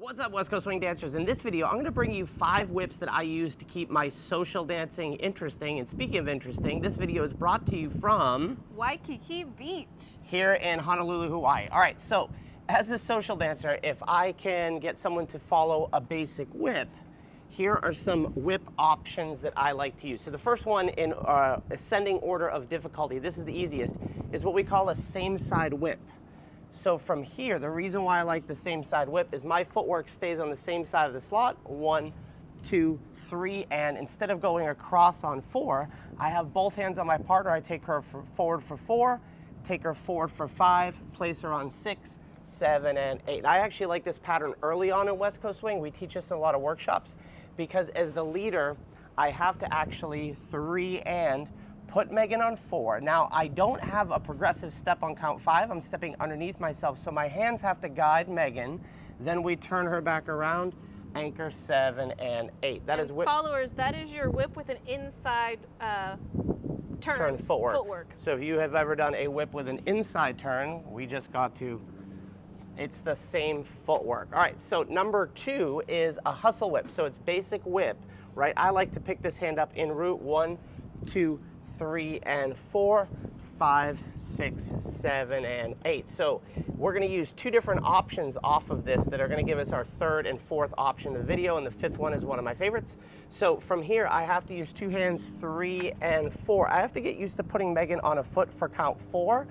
What's up, West Coast Swing Dancers? In this video, I'm going to bring you 5 whips that I use to keep my social dancing interesting. And speaking of interesting, this video is brought to you from Waikiki Beach here in Honolulu, Hawaii. All right, so as a social dancer, if I can get someone to follow a basic whip, here are some whip options that I like to use. So the first one in ascending order of difficulty, this is the easiest, is what we call a same side whip. So from here, the reason why I like the same side whip is my footwork stays on the same side of the slot. 1, 2, 3, and instead of going across on 4, I have both hands on my partner. I take her forward for 4, take her forward for 5, place her on 6, 7, and 8. I actually like this pattern early on in West Coast Swing. We teach this in a lot of workshops because as the leader, I have to actually 3 and put Megan on 4. Now, I don't have a progressive step on count 5. I'm stepping underneath myself, so my hands have to guide Megan. Then we turn her back around, anchor 7 and 8. That is whip. Followers, that is your whip with an inside turn footwork. So if you have ever done a whip with an inside turn, we just got to, it's the same footwork. All right, so number 2 is a hustle whip. So it's basic whip, right? I like to pick this hand up en route. 1, 2, 3, and 4, 5, 6, 7, and 8. So we're going to use 2 different options off of this that are going to give us our 3rd and 4th option of the video, and the 5th one is one of my favorites. So from here, I have to use 2 hands, 3 and 4. I have to get used to putting Megan on a foot for count 4.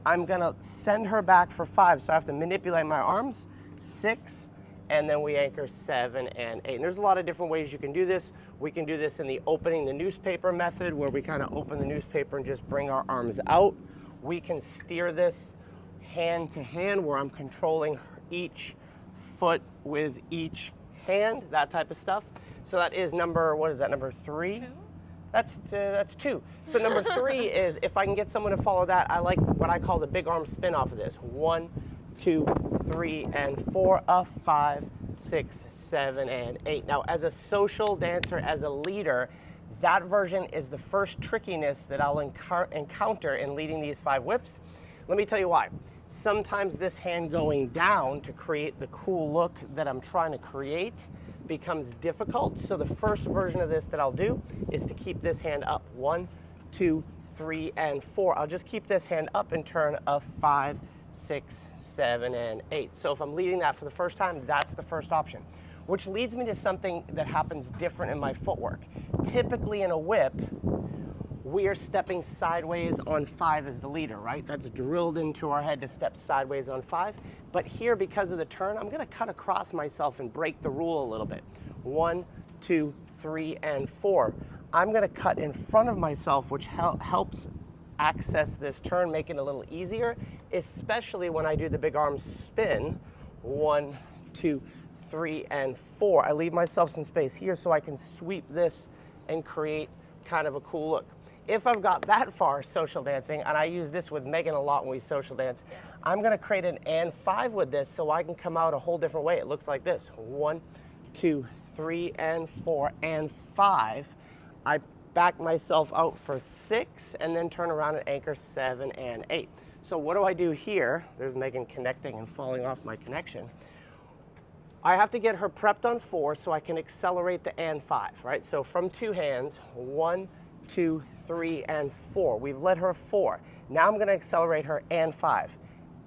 I'm going to send her back for 5, so I have to manipulate my arms. 6, and then we anchor 7 and 8. And there's a lot of different ways you can do this. We can do this in the opening the newspaper method, where we kind of open the newspaper and just bring our arms out. We can steer this hand to hand, where I'm controlling each foot with each hand, that type of stuff. So that is number, what is that, number 3? 2? That's 2. So number 3 is, if I can get someone to follow that, I like what I call the big arm spin off of this. 1, 2, 3, and 4, a 5, 6, 7, and 8. Now, as a social dancer, as a leader, that version is the first trickiness that I'll encounter in leading these 5 whips. Let me tell you why. Sometimes this hand going down to create the cool look that I'm trying to create becomes difficult. So the first version of this that I'll do is to keep this hand up. 1, 2, 3, and 4. I'll just keep this hand up and turn a 5, 6, 7, and 8. So if I'm leading that for the first time, that's the first option, which leads me to something that happens different in my footwork. Typically in a whip, we are stepping sideways on 5 as the leader, right? That's drilled into our head to step sideways on 5. But here, because of the turn, I'm gonna cut across myself and break the rule a little bit. 1, 2, 3, and 4. I'm gonna cut in front of myself, which helps access this turn, make it a little easier, especially when I do the big arm spin. 1, 2, 3, and 4. I leave myself some space here so I can sweep this and create kind of a cool look. If I've got that far social dancing, and I use this with Megan a lot when we social dance, yes, I'm going to create an and 5 with this so I can come out a whole different way. It looks like this. 1, 2, 3, and 4, and 5. I back myself out for 6 and then turn around and anchor 7 and 8. So what do I do here? There's Megan connecting and falling off my connection. I have to get her prepped on 4 so I can accelerate the and 5, right? So from 2 hands, 1, 2, 3, and 4. We've led her 4. Now I'm going to accelerate her and 5.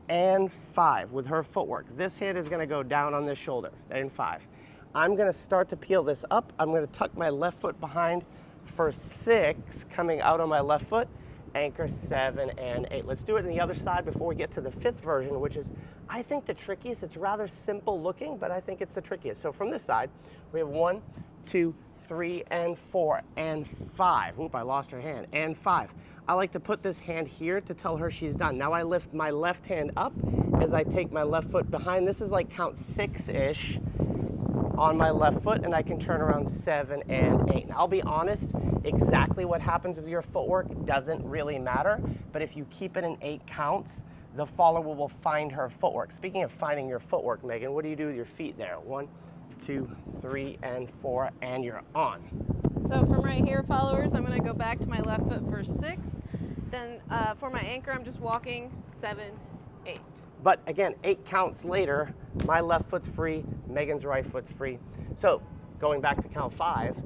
And 5 with her footwork. This hand is going to go down on this shoulder, and 5. I'm going to start to peel this up. I'm going to tuck my left foot behind for 6, coming out on my left foot, anchor 7 and 8. Let's do it on the other side before we get to the 5th version, which is, I think, the trickiest. It's rather simple looking, but I think it's the trickiest. So from this side, we have 1, 2, 3, and 4, and 5. Oop, I lost her hand. And 5. I like to put this hand here to tell her she's done. Now I lift my left hand up as I take my left foot behind. This is like count 6-ish on my left foot, and I can turn around 7 and 8. Now, I'll be honest, exactly what happens with your footwork doesn't really matter, but if you keep it in 8 counts, the follower will find her footwork. Speaking of finding your footwork, Megan, what do you do with your feet there? 1, 2, 3, and 4, and you're on. So from right here, followers, I'm gonna go back to my left foot for 6. Then for my anchor, I'm just walking 7, 8. But again, 8 counts later, my left foot's free, Megan's right foot's free. So going back to count 5,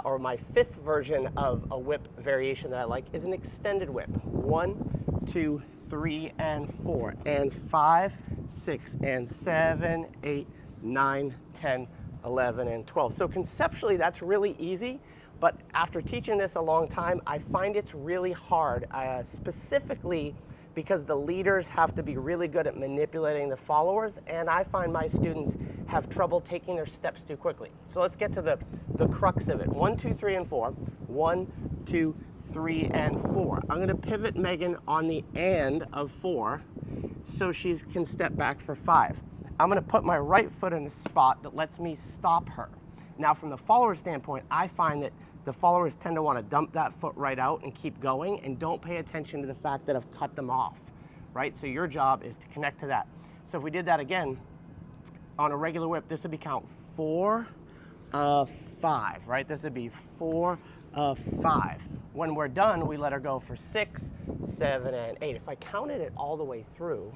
or my 5th version of a whip variation that I like is an extended whip. 1, 2, 3, and 4, and 5, 6, and 7, 8, 9, 10, 11, and 12. So conceptually, that's really easy, but after teaching this a long time, I find it's really hard, specifically because the leaders have to be really good at manipulating the followers, and I find my students have trouble taking their steps too quickly. So let's get to the crux of it. 1, 2, 3, and 4. 1, 2, 3, and 4. I'm gonna pivot Megan on the and of 4 so she can step back for 5. I'm gonna put my right foot in a spot that lets me stop her. Now from the follower standpoint, I find that the followers tend to want to dump that foot right out and keep going and don't pay attention to the fact that I've cut them off, right? So your job is to connect to that. So if we did that again, on a regular whip, this would be count 4 of 5, right? This would be 4 of 5. When we're done, we let her go for 6, 7, and 8. If I counted it all the way through,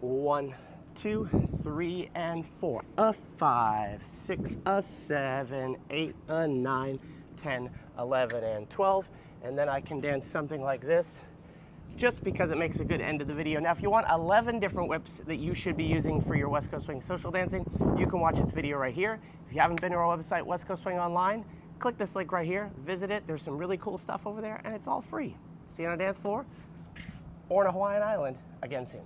1, 2, 3, and 4, a 5, 6, a 7, 8, a 9, 10, 11, and 12. And then I can dance something like this, just because it makes a good end of the video. Now, if you want 11 different whips that you should be using for your West Coast Swing social dancing, you can watch this video right here. If you haven't been to our website, West Coast Swing Online, click this link right here, visit it. There's some really cool stuff over there, and it's all free. See you on a dance floor or on a Hawaiian island again soon.